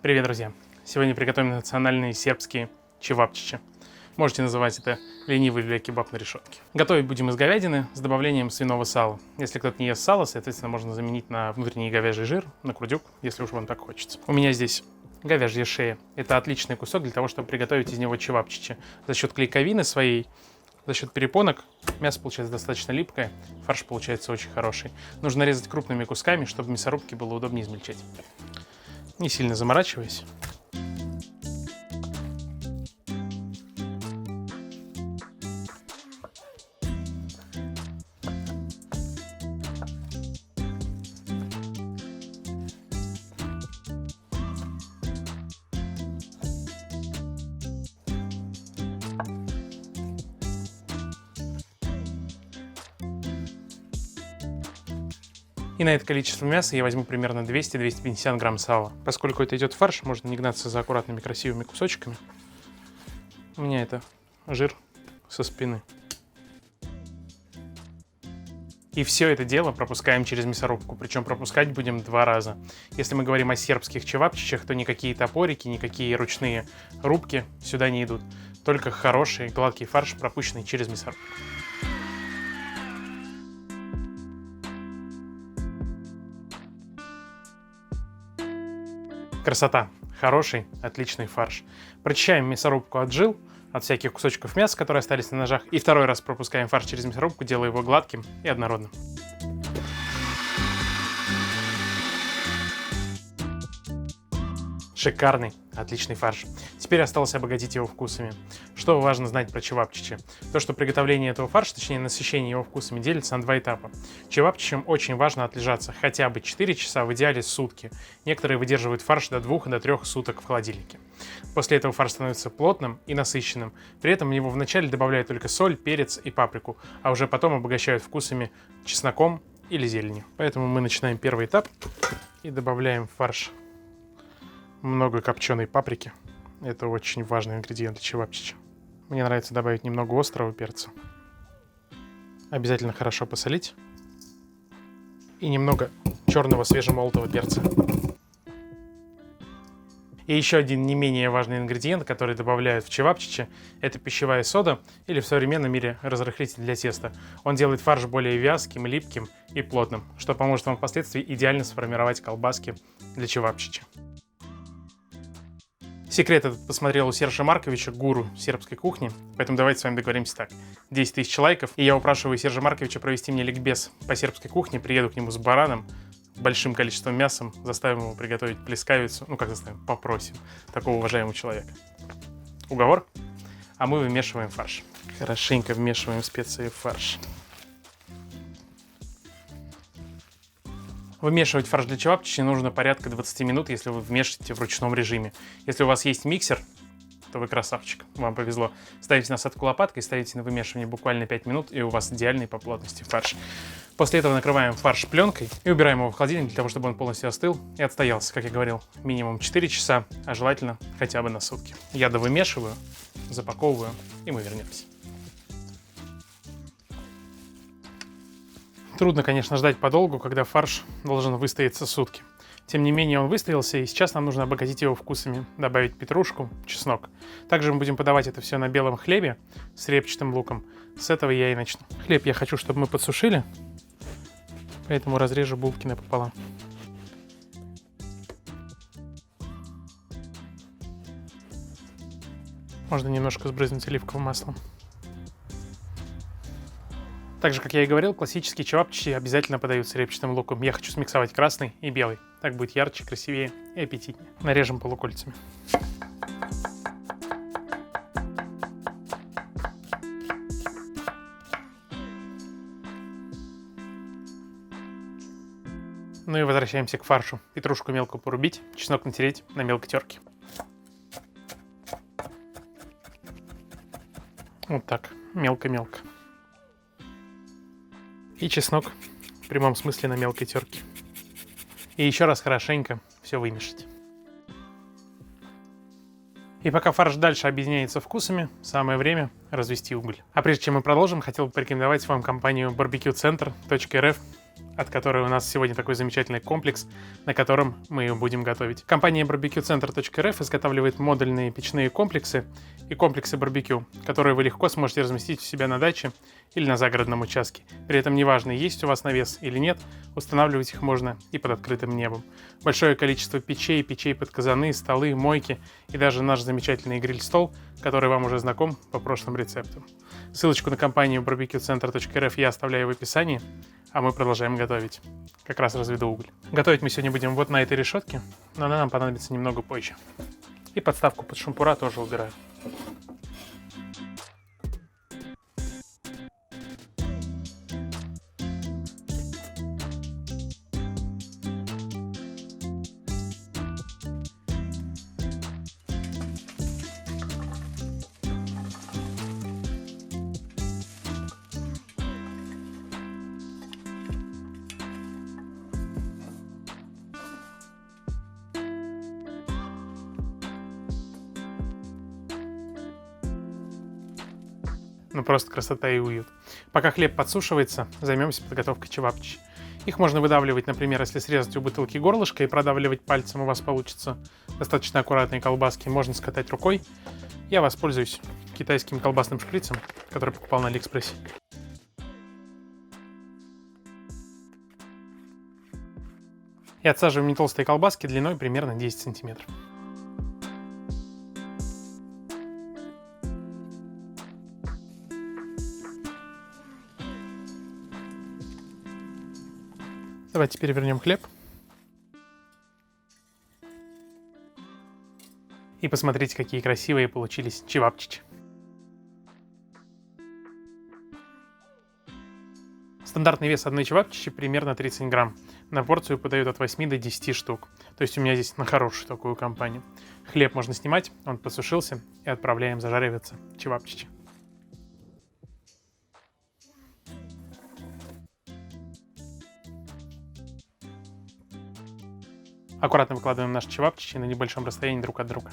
Привет, друзья! Сегодня приготовим национальные сербские чевапчичи. Можете называть это ленивый или кебаб на решетке. Готовить будем из говядины с добавлением свиного сала. Если кто-то не ест сало, соответственно, можно заменить на внутренний говяжий жир, на курдюк, если уж вам так хочется. У меня здесь говяжья шея. Это отличный кусок для того, чтобы приготовить из него чевапчичи. За счет клейковины своей, за счет перепонок мясо получается достаточно липкое, фарш получается очень хороший. Нужно резать крупными кусками, чтобы в мясорубке было удобнее измельчать. Не сильно заморачиваясь. И на это количество мяса я возьму примерно 200-250 грамм сала. Поскольку это идет фарш, можно не гнаться за аккуратными красивыми кусочками. У меня это жир со спины. И все это дело пропускаем через мясорубку, причем пропускать будем 2 раза. Если мы говорим о сербских чевапчичах, то никакие топорики, никакие ручные рубки сюда не идут. Только хороший гладкий фарш, пропущенный через мясорубку. Красота. Хороший, отличный фарш. Прочищаем мясорубку от жил, от всяких кусочков мяса, которые остались на ножах. И второй раз пропускаем фарш через мясорубку, делая его гладким и однородным. Шикарный, отличный фарш. Теперь осталось обогатить его вкусами. Что важно знать про чевапчичи? То, что приготовление этого фарша, точнее насыщение его вкусами, делится на 2 этапа. Чевапчичам очень важно отлежаться хотя бы 4 часа, в идеале сутки. Некоторые выдерживают фарш до 2-3 суток в холодильнике. После этого фарш становится плотным и насыщенным. При этом в него вначале добавляют только соль, перец и паприку, а уже потом обогащают вкусами чесноком или зеленью. Поэтому мы начинаем первый этап и добавляем в фарш много копченой паприки. Это очень важный ингредиент для чевапчича. Мне нравится добавить немного острого перца. Обязательно хорошо посолить. И немного черного свежемолотого перца. И еще один не менее важный ингредиент, который добавляют в чевапчичи, это пищевая сода или в современном мире разрыхлитель для теста. Он делает фарш более вязким, липким и плотным, что поможет вам впоследствии идеально сформировать колбаски для чевапчича. Секрет этот посмотрел у Сержа Марковича, гуру сербской кухни, поэтому давайте с вами договоримся так. 10 тысяч лайков, и я упрашиваю Сержа Марковича провести мне ликбез по сербской кухне, приеду к нему с бараном, большим количеством мясом, заставим его приготовить плескавицу, ну как заставим, попросим такого уважаемого человека. Уговор? А мы вымешиваем фарш. Хорошенько вмешиваем специи в фарш. Вымешивать фарш для чевапчичи нужно порядка 20 минут, если вы вмешиваете в ручном режиме. Если у вас есть миксер, то вы красавчик, вам повезло. Ставите насадку лопаткой, ставите на вымешивание буквально 5 минут, и у вас идеальный по плотности фарш. После этого накрываем фарш пленкой и убираем его в холодильник для того, чтобы он полностью остыл и отстоялся, как я говорил, минимум 4 часа, а желательно хотя бы на сутки. Я довымешиваю, запаковываю, и мы вернемся. Трудно, конечно, ждать подолгу, когда фарш должен выстояться сутки. Тем не менее, он выстоялся, и сейчас нам нужно обогатить его вкусами, добавить петрушку, чеснок. Также мы будем подавать это все на белом хлебе с репчатым луком. С этого я и начну. Хлеб я хочу, чтобы мы подсушили, поэтому разрежу булки напополам. Можно немножко сбрызнуть оливковым маслом. Так же, как я и говорил, классические чевапчичи обязательно подаются репчатым луком. Я хочу смиксовать красный и белый. Так будет ярче, красивее и аппетитнее. Нарежем полукольцами. Ну и возвращаемся к фаршу. Петрушку мелко порубить, чеснок натереть на мелкой терке. Вот так, мелко-мелко. И чеснок в прямом смысле на мелкой терке. И еще раз хорошенько все вымешать. И пока фарш дальше объединяется вкусами, самое время развести уголь. А прежде чем мы продолжим, хотел бы порекомендовать вам компанию barbecuecenter.rf. от которой у нас сегодня такой замечательный комплекс, на котором мы будем готовить. Компания barbecuecenter.rf изготавливает модульные печные комплексы и комплексы барбекю, которые вы легко сможете разместить у себя на даче или на загородном участке. При этом неважно, есть у вас навес или нет, устанавливать их можно и под открытым небом. Большое количество печей под казаны, столы, мойки и даже наш замечательный гриль-стол, который вам уже знаком по прошлым рецептам. Ссылочку на компанию barbecuecenter.rf я оставляю в описании, а мы продолжаем готовить. Как раз разведу уголь. Готовить мы сегодня будем вот на этой решетке, но она нам понадобится немного позже. И подставку под шампура тоже убираю. Ну просто красота и уют. Пока хлеб подсушивается, займемся подготовкой чевапчичи. Их можно выдавливать, например, если срезать у бутылки горлышко и продавливать пальцем, у вас получится достаточно аккуратные колбаски. Можно скатать рукой. Я воспользуюсь китайским колбасным шприцем, который покупал на Алиэкспрессе. И отсаживаем нетолстые колбаски длиной примерно 10 сантиметров. Давайте перевернем хлеб. И посмотрите, какие красивые получились чевапчичи. Стандартный вес одной чевапчичи примерно 30 грамм. На порцию подают от 8 до 10 штук. То есть у меня здесь на хорошую такую компанию. Хлеб можно снимать, он подсушился, и отправляем зажариваться чевапчичи. Аккуратно выкладываем наши чевапчичи на небольшом расстоянии друг от друга.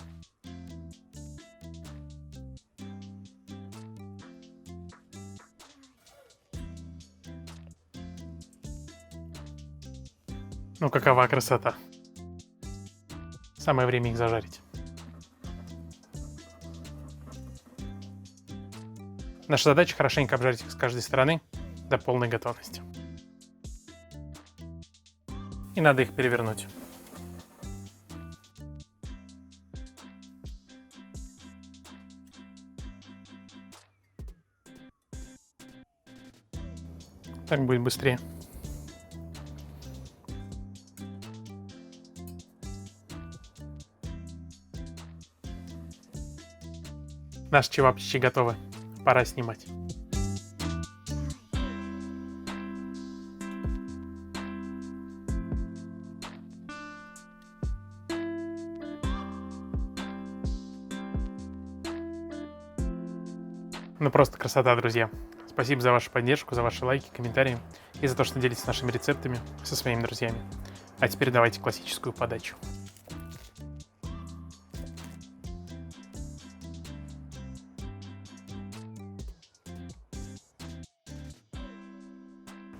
Ну какова красота. Самое время их зажарить. Наша задача хорошенько обжарить их с каждой стороны до полной готовности. И надо их перевернуть. Так будет быстрее. Наши чевапчичи готовы. Пора снимать. Ну просто красота, друзья. Спасибо за вашу поддержку, за ваши лайки, комментарии и за то, что делитесь нашими рецептами со своими друзьями. А теперь давайте классическую подачу.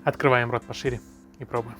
Открываем рот пошире и пробуем.